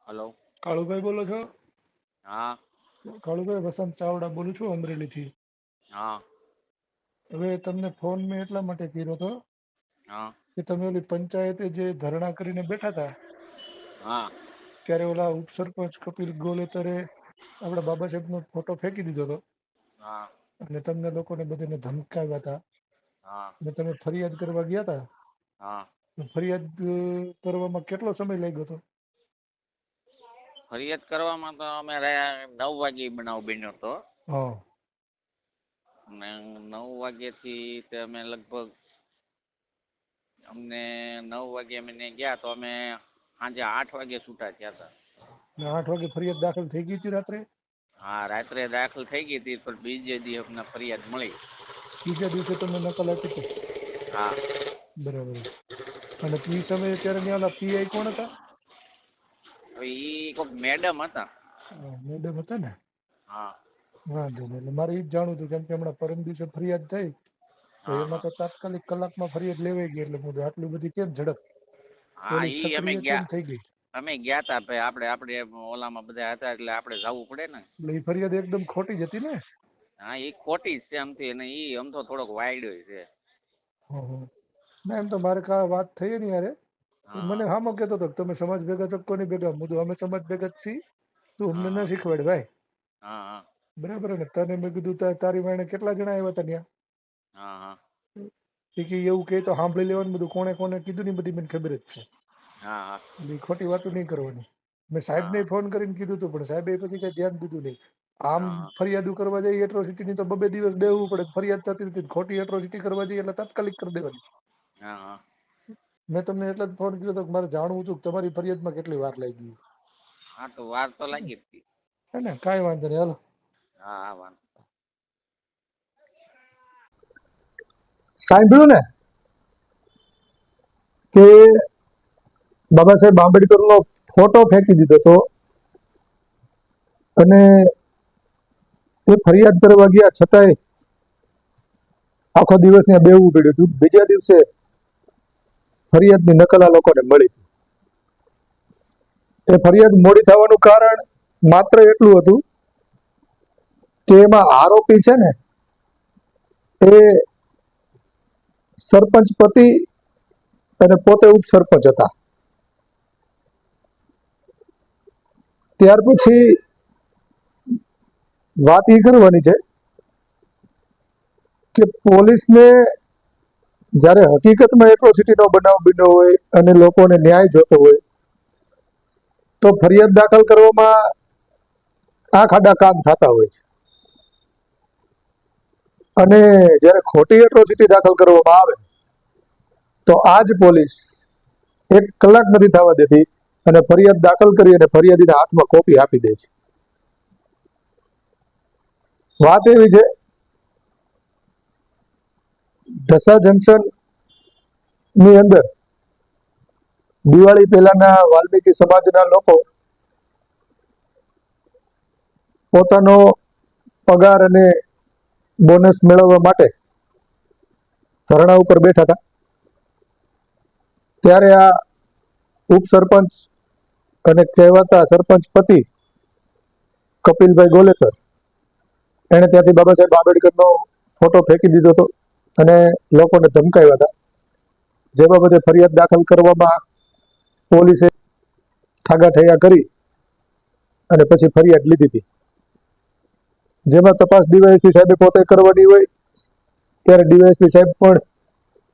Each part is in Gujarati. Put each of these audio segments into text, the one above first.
હલો. કાળુભાઈ બોલો છો? હા. કાળુભાઈ, વસંત ચાવડા બોલું છું, અમરેલીથી. હા. હવે તમને ફોન મેં એટલા માટે કર્યો હતો હા. કે તમે ઓલી પંચાયતે જે ધરણા કરીને બેઠા હતા હા. ત્યારે ઓલા ઉપસરપંચ કપિલ ગોલેતરે આપણા બાબા સાહેબનો ફોટો ફેંકી દીધો હતો હા. અને તમને લોકોને બધાને ધમકાવ્યા હતા હા. અને તમે ફરિયાદ કરવા ગયા હતા. હા. તો ફરિયાદ કરવામાં કેટલો સમય લાગ્યો હતો? ફરિયાદ કરવામાં તો અમે 9 વાગે બનાવ બન્યો હતો. હા. અને 9 વાગ્યાથી તે અમે લગભગ અમને 9 વાગે અમે ગયા તો અમે સાંજે 8 વાગે છૂટા થયા હતા. ને 8 વાગે ફરિયાદ દાખલ થઈ ગઈ હતી રાત્રે? હા, રાત્રે દાખલ થઈ ગઈ હતી, પણ બીજે દી અમને ફરિયાદ મળી. બીજા દિવસે તમને નકલ આપી હતી? હા. બરાબર. અને તે સમયે ત્યારે ત્યાં ઓલા પીઆઈ કોણ હતા? હવે એ કોઈક મેડમ હતા. મેડમ હતા ને? હા. વાંધો નહીં. એટલે મારે એ જ જાણવું હતું, કેમ કે હમણાં પરમ દિવસે ફરિયાદ થઈ તો હા. એમાં હા. તો તાત્કાલિક કલાકમાં ફરિયાદ લેવાઈ ગઈ, એટલે હું આટલી બધી કેમ ઝડપ, હા, પોલીસ અમે સક્રિય કેમ ગયા. થઈ ગઈ? અમે ગયા તા ભાઈ, આપણે ઓલામાં બધા હતા એટલે આપણે જવું પડે ને. એટલે એ ફરિયાદ એકદમ ખોટી જ હતી ને? હા, એ ખોટી જ છે આમથી, અને એ આમ તો થોડોક વાયડો છે. હં. ના, એમ તો મારે કાંઈ વાત થઈ નહીં યારે. હા. મને હા. હામો કહેતો હતો કે તમે સમાજ ભેગા છો, કોની ભેગા? હું તો અમે સમાજ ભેગા જ છીએ, તું અમને હા. ન હા. શીખવાડ ભાઈ. હા. હા. બરાબર ને? તને મેં કીધું તારી વાણે કેટલા જણા આવ્યા હતા ત્યાં? હા. હા. એ કે એવું કહે તો સાંભળી લેવાનું બધું, કોણે કોને કીધું ને બધી મને ખબર જ છે. હા. હા. એટલે ખોટી વાતો નહીં કરવાની. મેં સાહેબને હા. ફોન કરીને કીધું હતું, પણ સાહેબે પછી કઈ ધ્યાન દીધું નહીં. આમ હા. ફરિયાદો કરવા જઈએ એટ્રોસિટીની તો 2-2 દિવસ બેહવું પડે. ફરિયાદ થતી નથી. ખોટી એટ્રોસિટી કરવા જઈએ એટલે તાત્કાલિક કરી દેવાની. હા. હા. મેં તમને એટલે જ ફોન કર્યો હતો કે મારે જાણવું હતું કે તમારી ફરિયાદમાં કેટલી વાર લાગી. હા, તો વાર તો લાગી જ હતી. હે ને? કાંઈ વાંધો નહીં, હાલો. હા. હા. વાંધો. સાંભળ્યું ને કે બાબા સાહેબ આંબેડકરનો ફોટો ફેંકી દીધો હતો અને એ ફરિયાદ કરવા ગયા છતાંય આખો દિવસ ત્યાં બેહવું પડ્યું હતું. બીજા દિવસે ફરિયાદની નકલ આ લોકોને મળી. એ ફરિયાદ મોડી થવાનું કારણ માત્ર એટલું હતું કે એમાં આરોપી છે ને એ સરપંચ પતિ અને પોતે ઉપસરપંચ હતા. ત્યાર પછી વાત એ કરવાની છે કે પોલીસને જ્યારે હકીકતમાં એટ્રોસિટીનો બનાવ બન્યો હોય અને લોકોને ન્યાય જોતો હોય તો ફરિયાદ દાખલ કરવામાં આંખ આડા કાન થતા હોય છે. અને જ્યારે ખોટી એટ્રોસિટી દાખલ કરવામાં આવે તો આ જ પોલીસ 1 કલાક નથી થવા દેતી અને ફરિયાદ દાખલ કરી અને ફરિયાદીના હાથમાં કોપી આપી દે છે. વાત એવી છે, ઢસા જંકશન ની અંદર દિવાળી પહેલાના વાલ્મીકી સમાજના લોકો પોતાનો પગાર અને બોનસ મેળવવા માટે ધરણા ઉપર બેઠા હતા. ત્યારે આ ઉપસરપંચ અને કહેવાતા સરપંચ પતિ કપિલભાઈ ગોલેતર એણે ત્યાંથી બાબા સાહેબ આંબેડકરનો ફોટો ફેંકી દીધો હતો અને લોકોને ધમકાવ્યા હતા. જે બાબતે ફરિયાદ દાખલ કરવામાં પોલીસે ઠાગાઠૈયા કરી અને પછી ફરિયાદ લીધી હતી. જેમાં તપાસ ડીવાયએસપી સાહેબે પોતે કરવાની હોય ત્યારે ડીવાયએસપી સાહેબ પણ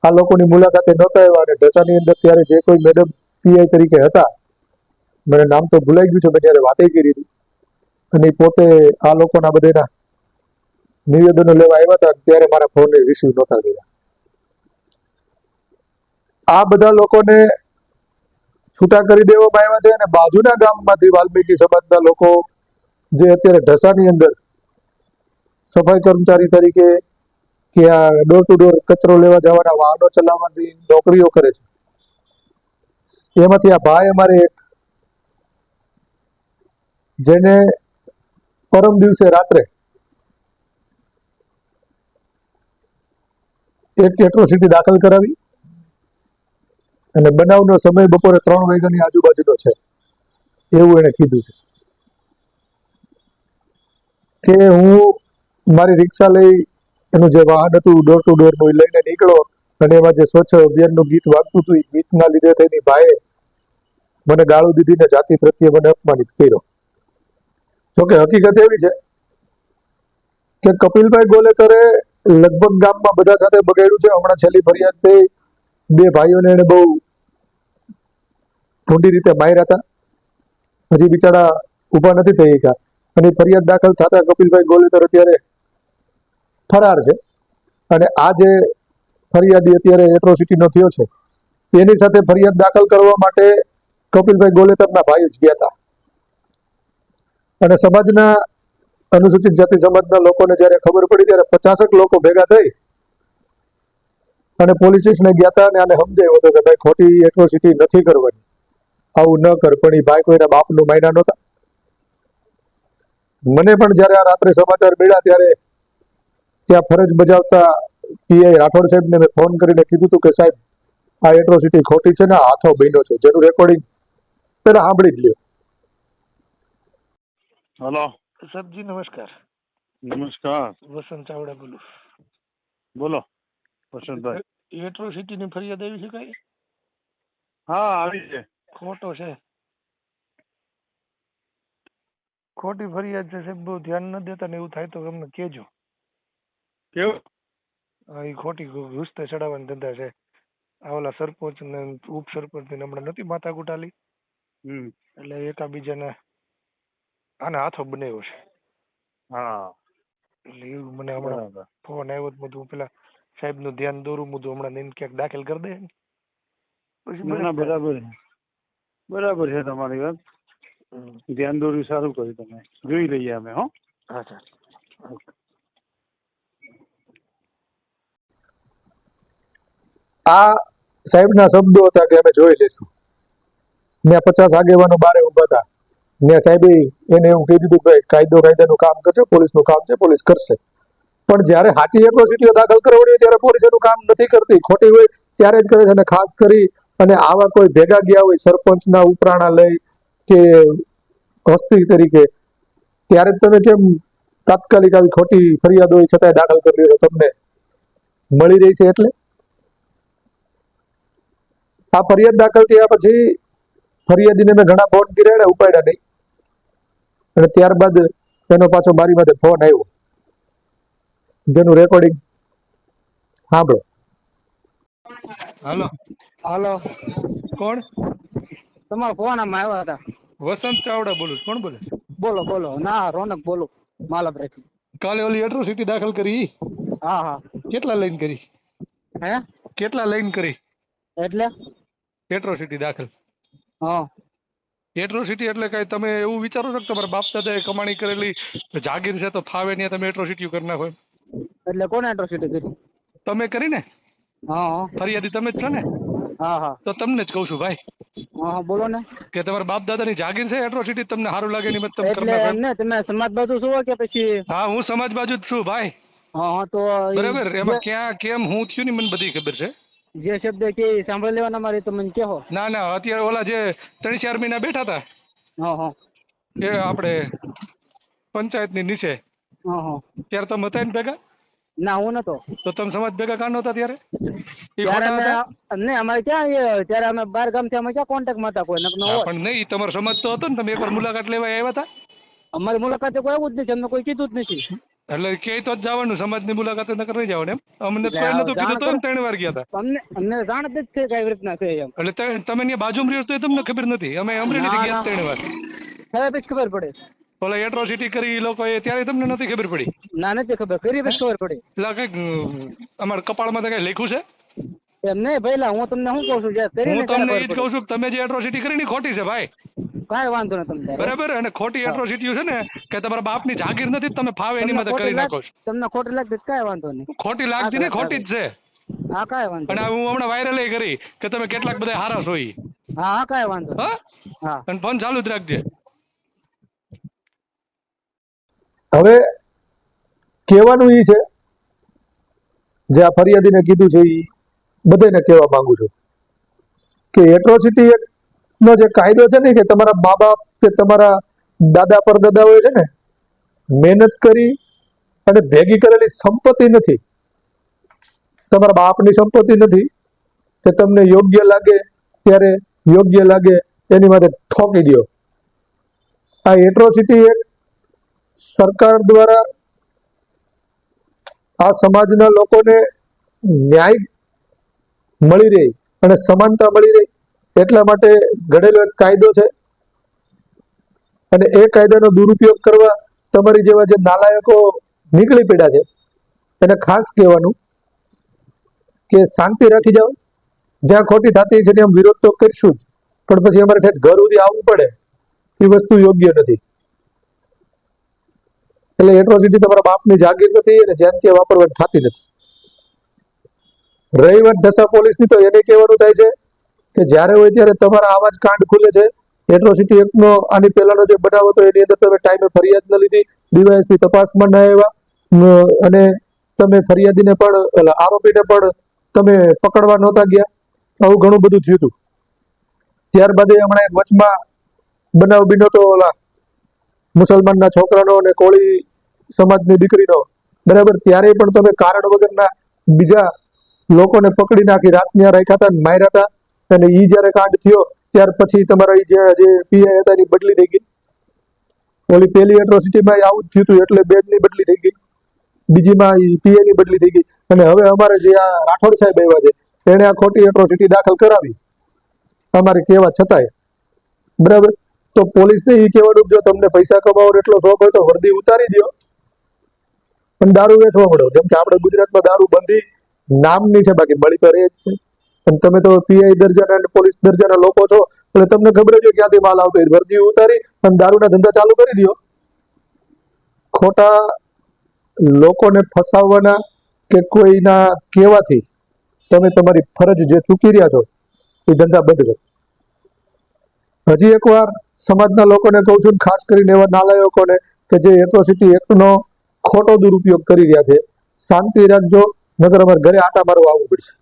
આ લોકોની મુલાકાતે નહોતા આવ્યા અને ઢસાની અંદર ત્યારે જે કોઈ મેડમ પીઆઈ તરીકે હતા, મને નામ તો ભૂલાઈ ગયું છે, મેં ત્યારે વાતે કરી હતી, અને પોતે આ લોકોના બધાના નિવેદનો લેવા આવ્યા હતા ત્યારે મારા ફોનને રિસીવ નહોતા કર્યા. આ બધા લોકોને છૂટા કરી દેવામાં આવ્યા છે અને બાજુના ગામમાંથી વાલ્મીકી સમાજના લોકો જે અત્યારે ઢસાની અંદર સફાઈ કર્મચારી તરીકે કે આ ડોર ટુ ડોર કચરો લેવા જવાના વાહનો ચલાવવાની નોકરીઓ કરે છે, એમાંથી આ ભાઈ અમારે જેને પરમ દિવસે રાત્રે એક એટ્રોસિટી દાખલ કરાવી અને બનાવનો સમય બપોરે 3 વાગ્યાની આજુબાજુનો છે. એવું એને કીધું છે કે હું મારી રિક્ષા લઈ એનું જે વાહન હતું ડોર ટુ ડોર નું લઈને નીકળો અને એમાં જે સ્વચ્છ અભિયાનનું ગીત વાગતું હતું એ ગીતના લીધે તેની બાએ મને ગાળું દીધી ને જાતિ પ્રત્યે મને અપમાનિત કર્યો. જોકે હકીકત એવી છે કે કપિલભાઈ ગોલેકરે લગભગ ગામમાં બધા સાથે બગાડ્યું છે. હમણાં છેલ્લી ફરિયાદ થઈ, બે ભાઈઓને એને બહુ ઢોંઢી રીતે માર્યા હતા, હજી બિચારા ઊભા નથી થઈ શક્યા. અને ફરિયાદ દાખલ થતા કપિલભાઈ ગોલેકર અત્યારે ફરાર છે. અને આ જે ફરિયાદી અત્યારે એટ્રોસિટીનો થયો છે એની સાથે ફરિયાદ દાખલ કરવા માટે કપિલભાઈ ગોલેકરના ભાઈ જ ગયા હતા. અને સમાજના અનુસૂચિત જાતિ સમાજના લોકોને જ્યારે ખબર પડી ત્યારે 50 લોકો ભેગા થઈ અને પોલીસ સ્ટેશને ગયા હતા અને આને સમજાવ્યો હતો કે ભાઈ ખોટી એટ્રોસિટી નથી કરવાની, આવું ન કર. પણ એ ભાઈ કોઈના બાપનું માયના નહોતા. મને પણ જ્યારે આ રાત્રે સમાચાર મળ્યા ત્યારે ત્યાં ફરજ બજાવતા પીઆઈ રાઠોડ સાહેબને મેં ફોન કરીને કીધું હતું કે સાહેબ આ એટ્રોસિટી ખોટી છે ને હાથો બન્યો છે, જેનું રેકોર્ડિંગ પેલા સાંભળી જ લ્યો. હલો. સાહેબજી નમસ્કાર. નમસ્કાર. વસંત ચાવડા બોલું. બોલો વસંતભાઈ. એટ્રોસિટીની ફરિયાદ આવી છે કઈ? હા આવી છે. ખોટો છે, ખોટી ફરિયાદ છે સાહેબ. બહુ ધ્યાન ન દેતા ને એવું થાય તો અમને કહેજો. કેવું? એ ખોટી ઘૂસતે ચડાવવાની ધંધા છે. આ ઓલા સરપંચ ને ઉપસરપંચ ને હમણાં નથી માથા કુટાલી, એટલે એકાબીજાને આને હાથો બનાવ્યો છે. હા એટલે એવું મને હમણાં ફોન આવ્યો તો બધું પેલા સાહેબ નું ધ્યાન દોરું બધું હમણાં એને ક્યાંક દાખલ કરી દે. ના બરાબર બરાબર છે તમારી વાત. ધ્યાન દોર્યું સારું કર્યું તમે. જોઈ લઈએ અમે. હો હા સર. આ સાહેબના શબ્દો હતા કે અમે જોઈ લઈશું. ને 50 આગેવાનો બારે ઉભા હતા ને સાહેબે એને એવું કહી દીધું કે કાયદાનું કામ કરશે, પોલીસનું કામ છે, પોલીસ કરશે. પણ જ્યારે સાચી એટ્રોસિટીઓ દાખલ કરવાની હોય ત્યારે પોલીસ એનું કામ નથી કરતી, ખોટી હોય ત્યારે જ કરે છે. અને ખાસ કરી અને આવા કોઈ ભેગા ગયા હોય સરપંચના ઉપરાણા લઈ કે હસ્તી તરીકે, ત્યારે જ તમે કેમ તાત્કાલિક આવી ખોટી ફરિયાદ હોય છતાંય દાખલ કરી રહ્યો, તમને મળી રહી છે. એટલે આ ફરિયાદ દાખલ થયા પછી ફરિયાદીને મેં ઘણા ફોન કર્યા, એને ઉપાડ્યા નહીં. અને ત્યારબાદ એનો પાછો મારી માથે ફોન આવ્યો, જેનું રેકોર્ડિંગ સાંભળો. હાલો. હાલો, કોણ? તમારો ફોન આમાં આવ્યા હતા. વસંત ચાવડા બોલું. કોણ બોલે? બોલો બોલો. ના, રોનક બોલું, માલાપરાથી. કાલે ઓલી એટ્રોસિટી દાખલ કરી? હા હા. કેટલા લઈને કરી? હે? કેટલા લઈને કરી એટલે એટ્રોસિટી દાખલ? હા. એટ્રોસિટી એટલે કઈ તમે એવું વિચારો છો કે તમારા બાપ દાદાએ કમાણી કરેલી જાગીર છે તો ફાવે ને તમે એટ્રોસિટી કરી નાખો? એટલે કોને એટ્રોસિટી કરી? તમે કરી ને. હા હા. ફરિયાદી તમે જ છો ને? હા હા. તો તમને જ કહું છું ભાઈ હા હા, બોલો ને. કે તમારા બાપ દાદાની જાગીર છે, એટ્રોસિટી તમને સારું લાગે ની તમે કરી એટલે નાખો? એમને તમે સમાજ બાજુ છો કે પછી? હા, હું સમાજ બાજુ જ છું ભાઈ. હા હા, તો બરાબર. એમાં ક્યાં કેમ હું થયું ને મને બધી ખબર છે. જે શબ્દ કે સાંભળી લેવાના મારી તો મને કહો. ના ના, અત્યારે ઓલા જે 3-4 મહિના બેઠા હતા હા હા. એ આપણે પંચાયતની નીચે, હા હા. ત્યારે તમે હતા ને ભેગા? ના, હું નતો. તો તમે સમાજ ભેગા કાં નહોતા ત્યારે? એ ત્યારે ખોટા અમે હતા? નહીં, અમારે ક્યાં ત્યારે અમે 12 ગામથી અમે ક્યાં કોન્ટેક્ટમાં હતા કોઈ નક ન હા, હોત. પણ નહીં, તમારો સમાજ તો હતો ને. તમે એકવાર મુલાકાત લેવા આવ્યા હતા? અમારી મુલાકાતે કોઈ આવું જ નથી, અમને કોઈ કીધું જ નથી. એટલે કે તો જ જવાનું, સમાજની મુલાકાતે નકર નહીં જવાનું એમ? અમને તો એટલે કોઈ નતું કીધું જાણ તો કરો. 3 વાર ગયા હતા. અમને જાણ જ નથી કઈ રીતના છે એમ. એટલે તમે ત્યાં બાજુમાં રહ્યો તો તમને ખબર નથી? અમે અમરેલીથી ના ગયા ના, 3 વાર. હવે પછી ખબર પડે. ઓલા એટ્રોસિટી કરી એ લોકોએ, ત્યારે તમને નથી ખબર પડી? ના, નથી ખબર. કરી પછી ખબર પડે. એટલે કઈક અમારા કપાળમાં તો કઈ લખ્યું છે? એમ નહીં ભઈલા, હું તમને શું કહું છું, જે કરીને હું ત્યારે તમને ખબર એ જ પડે. કહું છું કે તમે જે એટ્રોસિટી કરી ને ખોટી છે ભાઈ. કાંઈ વાંધો નહીં તમને. બરાબર. અને ખોટી હા. એટ્રોસિટી છે ને કે તમારા બાપની જાગીર નથી, તમે ફાવે એની તમને માટે ખોટી કરી નાખો છો. તમને ખોટી લાગતી કાંઈ વાંધો નહીં. ખોટી લાગતી ને, આગળ ખોટી જ છે. હા, કાંઈ વાંધો અને નહીં. હું હમણાં વાયરલ કરી કે તમે કેટલાક બધા હારા છો ઈ. હા હા, કાંઈ વાંધો હા, નહીં. હા. અને ફોન ચાલુ જ રાખજે. હવે કહેવાનું એ છે, જે આ ફરિયાદીને કીધું છે એ બધાને કહેવા માંગુ છું કે એટ્રોસિટી એક નો જે કાયદો છે ને કે તમારા મા બાપ કે તમારા દાદા પરદાદાઓએ છે ને મહેનત કરી અને ભેગી કરેલી સંપત્તિ નથી, તમારા બાપની સંપત્તિ નથી કે તમને યોગ્ય લાગે ત્યારે યોગ્ય લાગે એની માટે ઠોકી દો. આ એટ્રોસિટી એક સરકાર દ્વારા આ સમાજના લોકોને ન્યાય મળી રહે અને સમાનતા મળી રહે એટલા માટે ઘડેલો એક કાયદો છે. અને એ કાયદાનો દુરુપયોગ કરવા તમારી જેવા જે નાલાયકો નીકળી પડ્યા છે એને ખાસ કહેવાનું કે શાંતિ રાખી જાઓ. જ્યાં ખોટી થતી છે ત્યાં વિરોધ તો કરશું જ, પણ પછી અમારે ઠેઠ ઘર સુધી આવવું પડે એ વસ્તુ યોગ્ય નથી. એટલે એટ્રોસિટી તમારા બાપની જાગીર નથી અને જ્યાં ત્યાં વાપરવાની થતી નથી. રહી વાત ઢસા પોલીસની, તો એને કહેવાનું થાય છે કે જ્યારે હોય ત્યારે તમારા આવા જ કાંડ ખુલે છે. એટ્રોસિટી એકનો આની પહેલાનો જે બનાવ હતો એની અંદર તમે ટાઈમે ફરિયાદ ન લીધી, ડીવાયએસપી તપાસમાં ન આવ્યા અને તમે ફરિયાદીને પણ આરોપીને પણ તમે પકડવા નહોતા ગયા. આવું ઘણું બધું થયું હતું. ત્યારબાદ હમણાં એક વચમાં બનાવ બન્યો તો ઓલા મુસલમાનના છોકરાનો અને કોળી સમાજની દીકરીનો, બરાબર, ત્યારે પણ તમે કારણ વગરના બીજા લોકોને પકડી નાખી રાતના રાખ્યા હતા, માર્યા હતા. અને ઈ જયારે કાંડ થયો ત્યાર પછી તમારા જે પીઆઈ હતા એની બદલી થઈ ગઈ. ઓલી પહેલી એટ્રોસિટીમાં આવું જ થયું હતું એટલે બેડની બદલી થઈ ગઈ, બીજીમાં પીઆઈ ની બદલી થઈ ગઈ. અને હવે અમારે જે આ રાઠોડ સાહેબ આવ્યા છે એને આ ખોટી એટ્રોસિટી દાખલ કરાવી અમારે કહેવા છતાંય, બરાબર. તો પોલીસને એ કહેવાનું, જો તમને પૈસા કમાવાનો એટલો શોખ હોય તો વર્દી ઉતારી દો અને દારૂ વેચવા મળો. જેમ કે આપણે ગુજરાતમાં દારૂ બંધી નામની છે, બાકી મળી તો રહે જ છે. અને તમે તો પીઆઈ દરજાના અને પોલીસ દરજાના લોકો છો એટલે તમને ખબર જ હોય ક્યાંથી માલ આવતો હોય. વર્દી ઉતારી અને દારૂના ધંધા ચાલુ કરી દો. ખોટા લોકોને ફસાવવાના કે કોઈના કહેવાથી તમે તમારી ફરજ જે ચૂકી રહ્યા છો એ ધંધા બંધ કરો. હજી એકવાર સમાજના લોકોને કહું છું, ખાસ કરીને એવા નાલાયકોને કે જે એટ્રોસિટી એક્ટનો ખોટો દુરુપયોગ કરી રહ્યા છે, શાંતિ રાખજો, નકર અમારે ઘરે આટા મારવા આવવું પડશે.